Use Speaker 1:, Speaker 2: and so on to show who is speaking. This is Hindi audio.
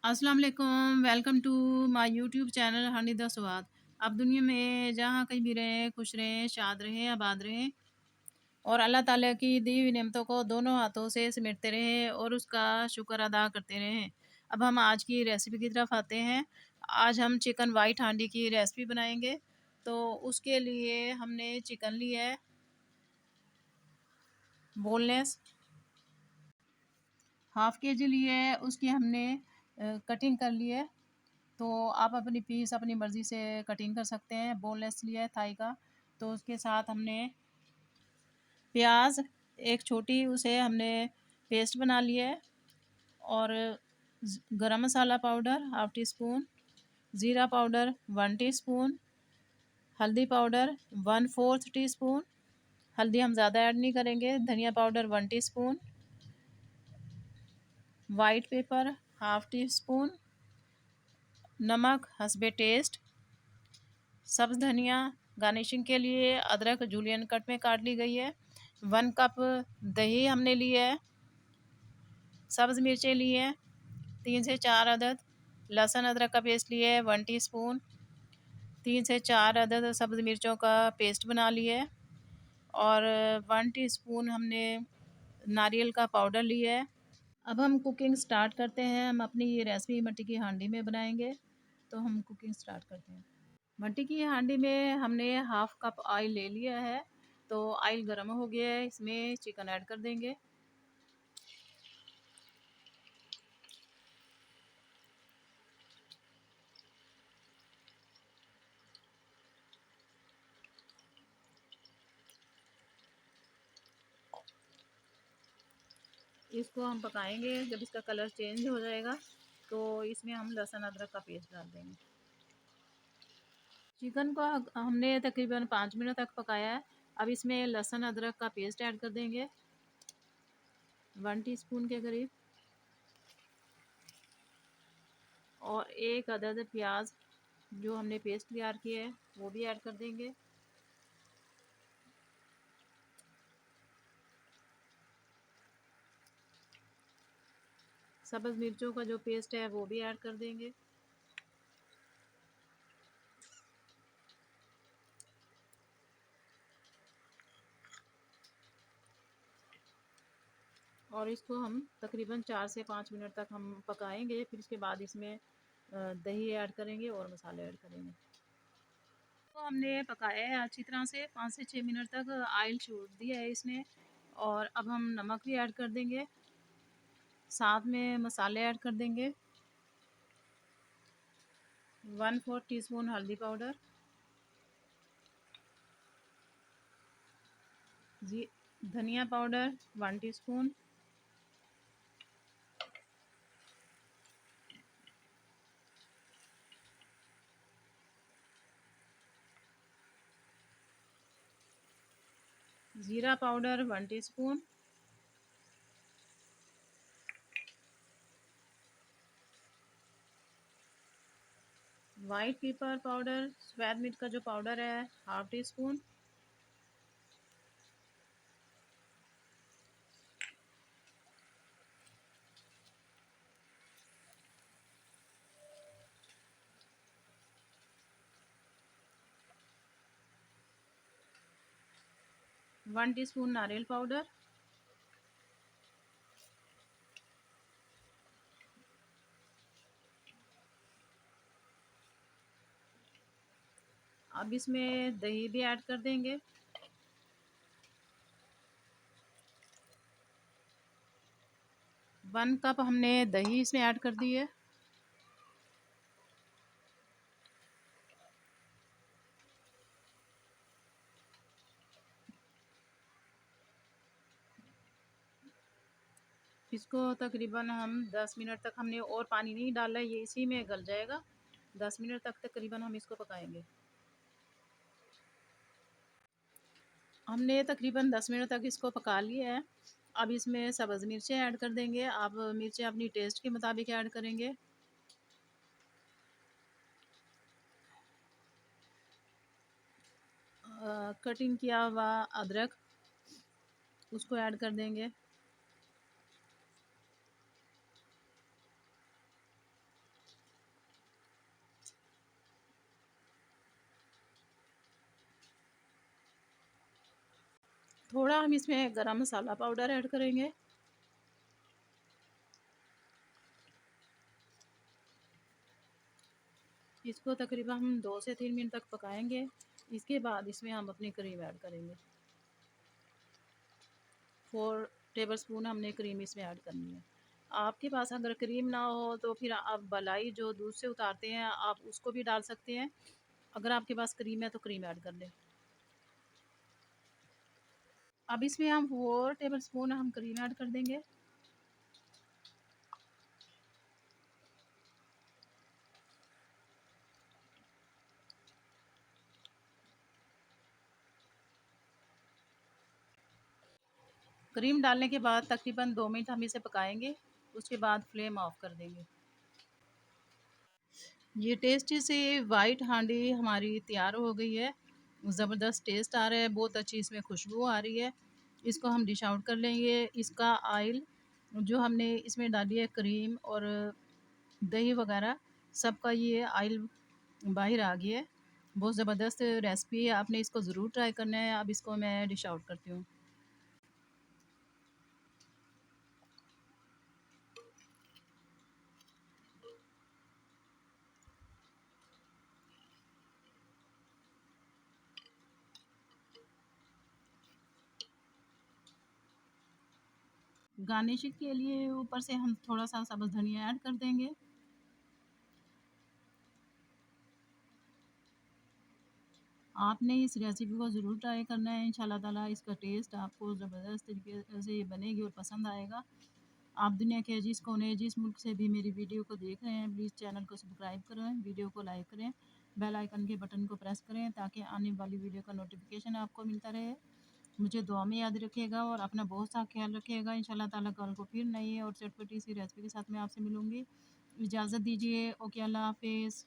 Speaker 1: अस्सलाम वालेकुम, welcome to my YouTube channel Hanida Swad. आप दुनिया में जहाँ कहीं भी रहें, खुश रहें, शाद रहें, आबाद रहें और अल्लाह ताला की दी हुई नेमतों को दोनों हाथों से समेटते रहें और उसका शुक्र अदा करते रहें। अब हम आज की रेसिपी की तरफ आते हैं। आज हम चिकन वाइट हांडी की रेसिपी बनाएंगे। तो उसके लिए हमने चिकन लिया है बोनलेस, हाफ़ के जी लिए है, उसकी हमने कटिंग कर ली है। तो आप अपनी पीस अपनी मर्ज़ी से कटिंग कर सकते हैं। बोनलेस लिया है थाई का। तो उसके साथ हमने प्याज एक छोटी, उसे हमने पेस्ट बना लिया है। और गरम मसाला पाउडर हाफ़ टी स्पून, ज़ीरा पाउडर 1 टीस्पून, हल्दी पाउडर 1/4 टीस्पून, हल्दी हम ज़्यादा ऐड नहीं करेंगे, धनिया powder 1 teaspoon, white paper half tea spoon, नमक हस्बे टेस्ट, सब्ज़ धनिया, गार्निशिंग के लिए अदरक जूलियन कट में काट ली गई है। 1 कप दही हमने ली है, सब्ज़ मिर्चें ली हैं 3 से 4 अदद, लहसुन अदरक का पेस्ट लिया है 1 टीस्पून, 3 से 4 अदद सब्ज़ मिर्चों का पेस्ट बना लिया है। और 1 टीस्पून हमने नारियल का पाउडर लिया है। अब हम कुकिंग स्टार्ट करते हैं। हम अपनी ये रेसिपी मट्टी की हांडी में बनाएंगे। तो हम कुकिंग स्टार्ट करते हैं। मट्टी की हांडी में हमने हाफ़ कप ऑयल ले लिया है। तो ऑयल गर्म हो गया है, इसमें चिकन ऐड कर देंगे। इसको हम पकाएंगे। जब इसका कलर चेंज हो जाएगा तो इसमें हम लहसुन अदरक का पेस्ट डाल देंगे। चिकन को हमने तकरीबन 5 मिनट तक पकाया है। अब इसमें लहसुन अदरक का पेस्ट ऐड कर देंगे 1 टीस्पून के करीब। और एक अदद प्याज जो हमने पेस्ट तैयार किया है वो भी ऐड कर देंगे। सब्ज़ मिर्चों का जो पेस्ट है वो भी ऐड कर देंगे। और इसको हम तकरीबन 4 से 5 मिनट तक हम पकाएंगे। फिर इसके बाद इसमें दही ऐड करेंगे और मसाले ऐड करेंगे। तो हमने पकाया है अच्छी तरह से 5 से 6 मिनट तक। ऑयल छोड़ दिया है इसने। और अब हम नमक भी ऐड कर देंगे, साथ में मसाले ऐड कर देंगे। 1/4 टीस्पून हल्दी पाउडर, जी धनिया पाउडर 1 टीस्पून, ज़ीरा powder 1 teaspoon, white pepper powder सफ़ेद मिर्च का जो पाउडर है half tea spoon, one teaspoon नारियल पाउडर, अब इसमें दही भी ऐड कर देंगे। 1 कप हमने दही इसमें ऐड कर दी है। इसको तकरीबन हम 10 मिनट तक, हमने और पानी नहीं डाला है, ये इसी में गल जाएगा। 10 मिनट तक तकरीबन हम इसको पकाएंगे। हमने तकरीबन 10 मिनट तक इसको पका लिया है। अब इसमें सब्ज़ मिर्चें ऐड कर देंगे। आप मिर्चें अपनी टेस्ट के मुताबिक ऐड करेंगे। कटिंग किया हुआ अदरक उसको ऐड कर देंगे। थोड़ा हम इसमें गरम मसाला पाउडर ऐड करेंगे। इसको तकरीबन हम 2 से 3 मिनट तक पकाएंगे। इसके बाद इसमें हम अपनी क्रीम ऐड करेंगे। 4 टेबलस्पून हमने क्रीम इसमें ऐड करनी है। आपके पास अगर क्रीम ना हो तो फिर आप मलाई जो दूध से उतारते हैं आप उसको भी डाल सकते हैं। अगर आपके पास क्रीम है तो क्रीम ऐड कर लें। अब इसमें हम 4 टेबलस्पून हम क्रीम ऐड कर देंगे। क्रीम डालने के बाद तकरीबन 2 मिनट हम इसे पकाएंगे। उसके बाद फ्लेम ऑफ कर देंगे। ये टेस्टी सी वाइट हांडी हमारी तैयार हो गई है। ज़बरदस्त टेस्ट आ रहा है, बहुत अच्छी इसमें खुशबू आ रही है। इसको हम डिश आउट कर लेंगे। इसका ऑयल जो हमने इसमें डाली है क्रीम और दही वगैरह सबका ये ऑयल बाहर आ गया है। बहुत ज़बरदस्त रेसिपी है, आपने इसको ज़रूर ट्राई करना है। अब इसको मैं डिश आउट करती हूँ। गार्निशिंग के लिए ऊपर से हम थोड़ा सा सब्ज़ धनिया ऐड कर देंगे। आपने इस रेसिपी को ज़रूर ट्राई करना है। इंशाल्लाह ताला इसका टेस्ट आपको ज़बरदस्त तरीके से बनेगी और पसंद आएगा। आप दुनिया के जिस कोने जिस मुल्क से भी मेरी वीडियो को देख रहे हैं प्लीज़ चैनल को सब्सक्राइब करें, वीडियो को लाइक करें, बेल आइकन के बटन को प्रेस करें ताकि आने वाली वीडियो का नोटिफिकेशन आपको मिलता रहे। मुझे दुआ में याद रखिएगा और अपना बहुत सा ख्याल रखिएगा। इंशाल्लाह ताला कल को फिर नई और चटपटी सी रेसिपी के साथ मैं आपसे मिलूँगी। इजाज़त दीजिए। ओके, अल्लाह हाफ़िज़।